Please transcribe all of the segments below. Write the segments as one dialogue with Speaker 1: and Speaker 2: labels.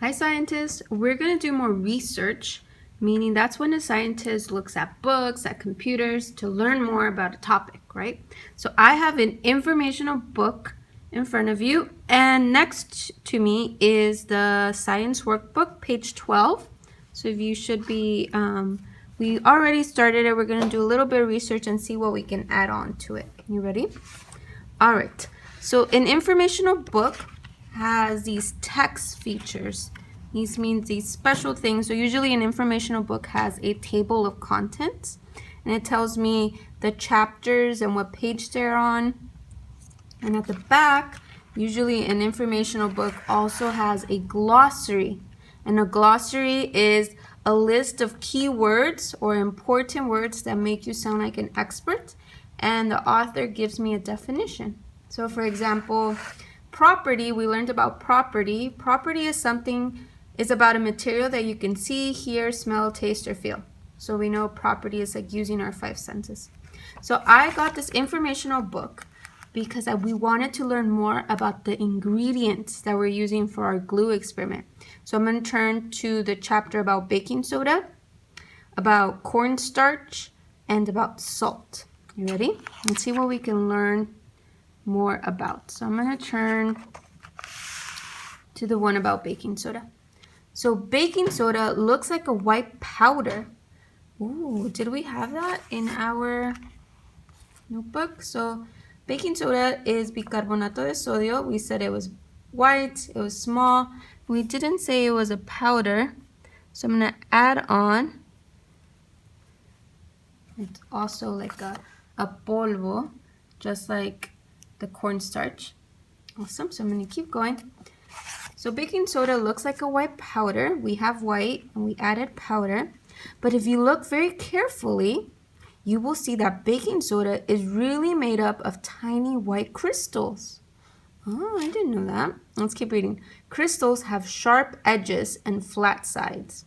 Speaker 1: Hi scientists, we're going to do more research, meaning that's when a scientist looks at books, at computers to learn more about a topic, right? So I have an informational book in front of you, and next to me is the science workbook, page 12. So if you should be, we already started it. We're going to do a little bit of research and see what we can add on to it. You ready? All right. So an informational book has these text features. These means these special things. So usually an informational book has a table of contents, and it tells me the chapters and what page they're on. And at the back, usually an informational book also has a glossary. And a glossary is a list of keywords or important words that make you sound like an expert. And the author gives me a definition. So for example, property, we learned about property. Property is about a material that you can see, hear, smell, taste, or feel. So we know property is like using our five senses. So I got this informational book because we wanted to learn more about the ingredients that we're using for our glue experiment. So I'm going to turn to the chapter about baking soda, about cornstarch, and about salt. You ready? Let's see what we can learn more about. So I'm going to turn to the one about baking soda. So baking soda looks like a white powder. Ooh, did we have that in our notebook? So baking soda is bicarbonato de sodio. We said it was white, it was small. We didn't say it was a powder. So I'm going to add on. It's also like a polvo, just like the cornstarch. Awesome. So I'm going to keep going. So baking soda looks like a white powder. We have white and we added powder. But if you look very carefully, you will see that baking soda is really made up of tiny white crystals. Oh, I didn't know that. Let's keep reading. Crystals have sharp edges and flat sides.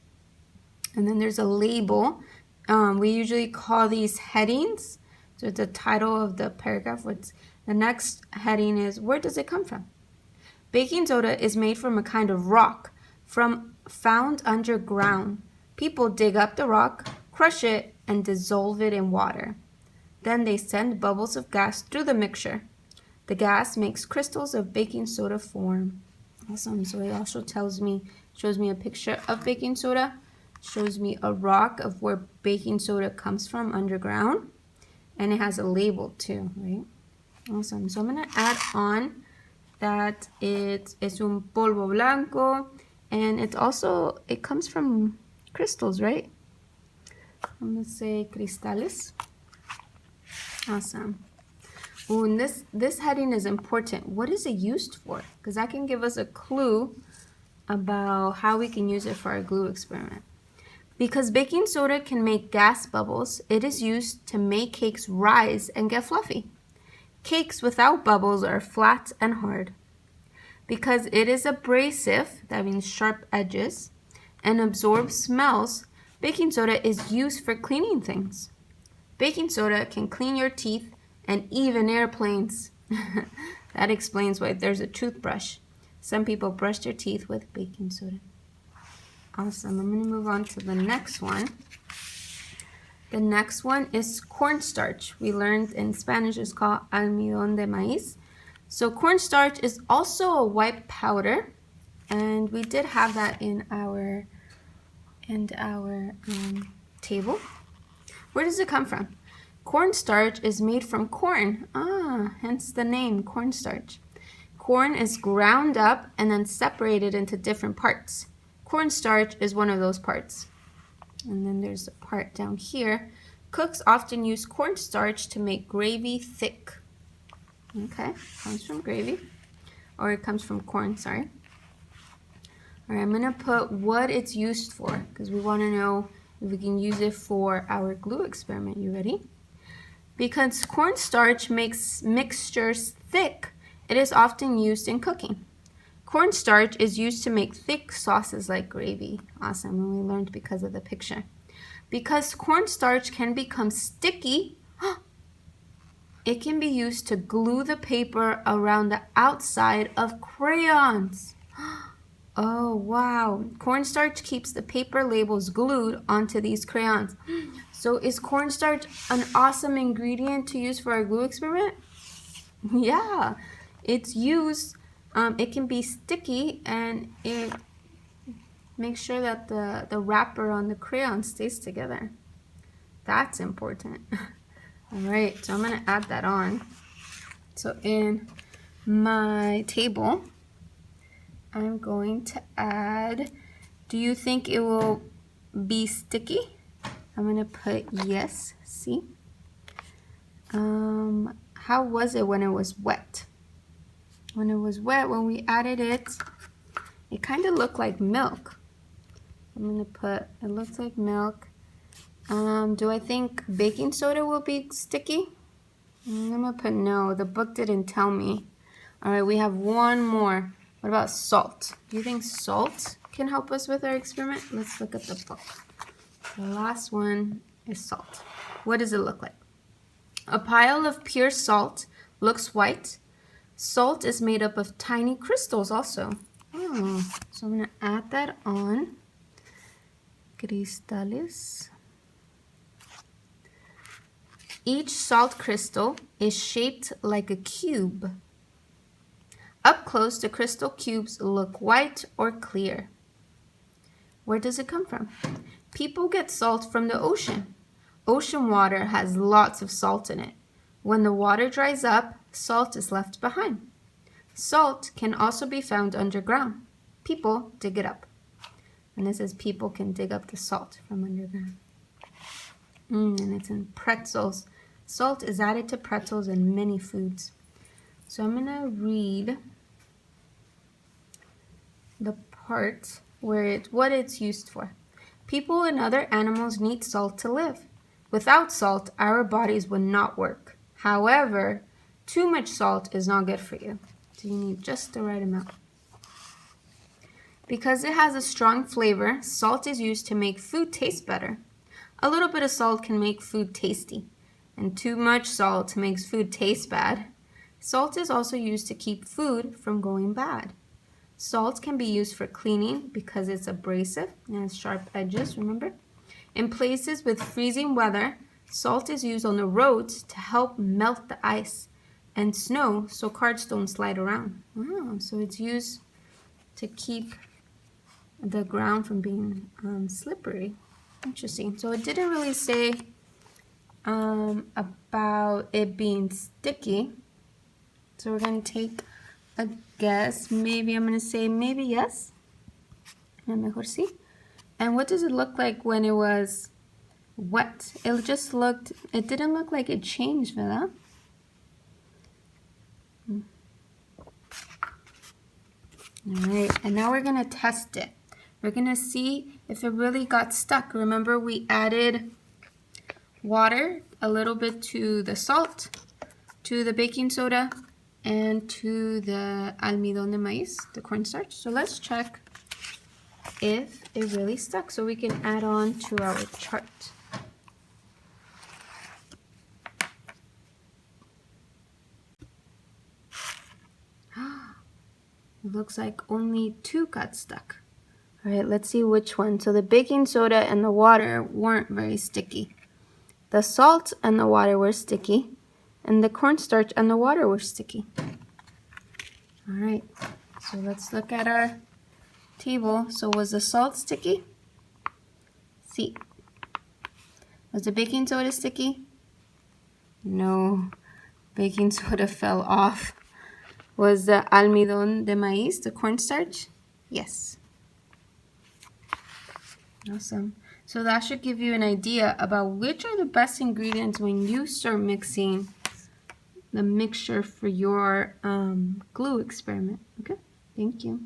Speaker 1: And then there's a label. We usually call these headings. So it's the title of the paragraph. The next heading is, where does it come from? Baking soda is made from a kind of rock found underground. People dig up the rock, crush it, and dissolve it in water. Then they send bubbles of gas through the mixture. The gas makes crystals of baking soda form. Awesome. So it also shows me a picture of baking soda, shows me a rock of where baking soda comes from underground, and it has a label too, right? Awesome. So I'm going to add on that es un polvo blanco, and it comes from crystals, right? I'm going to say cristales. Awesome. Ooh, and this heading is important. What is it used for? Because that can give us a clue about how we can use it for our glue experiment. Because baking soda can make gas bubbles, it is used to make cakes rise and get fluffy. Cakes without bubbles are flat and hard. Because it is abrasive, that means sharp edges, and absorbs smells, baking soda is used for cleaning things. Baking soda can clean your teeth and even airplanes. That explains why there's a toothbrush. Some people brush their teeth with baking soda. Awesome. I'm going to move on to the next one. The next one is cornstarch. We learned in Spanish it's called almidón de maíz. So cornstarch is also a white powder, and we did have that in our table. Where does it come from? Cornstarch is made from corn. Hence the name cornstarch. Corn is ground up and then separated into different parts. Cornstarch is one of those parts. And then there's a part down here. Cooks often use cornstarch to make gravy thick. Okay, comes from gravy. Or it comes from corn, sorry. All right, I'm going to put what it's used for because we want to know if we can use it for our glue experiment. You ready? Because cornstarch makes mixtures thick, it is often used in cooking. Cornstarch is used to make thick sauces like gravy. Awesome, and we learned because of the picture. Because cornstarch can become sticky, it can be used to glue the paper around the outside of crayons. Oh, wow. Cornstarch keeps the paper labels glued onto these crayons. So is cornstarch an awesome ingredient to use for our glue experiment? Yeah, it's used. It can be sticky and it makes sure that the wrapper on the crayon stays together. That's important. All right, so I'm gonna add that on. So in my table, I'm going to add, do you think it will be sticky? I'm gonna put yes, see? How was it when it was wet? When it was wet, when we added it, it kind of looked like milk. I'm gonna put, it looks like milk. Do I think baking soda will be sticky? I'm gonna put no, the book didn't tell me. All right, we have one more. What about salt? Do you think salt can help us with our experiment? Let's look at the book. The last one is salt. What does it look like? A pile of pure salt looks white. Salt is made up of tiny crystals also. Oh, so I'm gonna add that on. Cristales. Each salt crystal is shaped like a cube. Up close, the crystal cubes look white or clear. Where does it come from? People get salt from the ocean. Ocean water has lots of salt in it. When the water dries up, salt is left behind. Salt can also be found underground. People dig it up. And it says people can dig up the salt from underground. And it's in pretzels. Salt is added to pretzels and many foods. So I'm going to read the part where what it's used for. People and other animals need salt to live. Without salt, our bodies would not work. However, too much salt is not good for you. So you need just the right amount. Because it has a strong flavor, salt is used to make food taste better. A little bit of salt can make food tasty, and too much salt makes food taste bad. Salt is also used to keep food from going bad. Salt can be used for cleaning because it's abrasive and has sharp edges, remember? In places with freezing weather, salt is used on the roads to help melt the ice and snow so cars don't slide around. Oh, so it's used to keep the ground from being slippery. Interesting. So it didn't really say about it being sticky. So we're going to take a guess. Maybe I'm going to say maybe yes. A mejor sí. And what does it look like when it was wet? It just looked, it didn't look like it changed, ¿verdad? All right, and now we're going to test it. We're going to see if it really got stuck. Remember, we added water, a little bit to the salt, to the baking soda, and to the almidón de maíz, the cornstarch. So let's check if it really stuck so we can add on to our chart. It looks like only 2 got stuck. All right, let's see which one. So the baking soda and the water weren't very sticky. The salt and the water were sticky, and the cornstarch and the water were sticky. All right, so let's look at our table. So was the salt sticky? Sí. Was the baking soda sticky? No, baking soda fell off. Was the almidón de maíz, the cornstarch? Yes. Awesome. So that should give you an idea about which are the best ingredients when you start mixing the mixture for your glue experiment. Okay, thank you.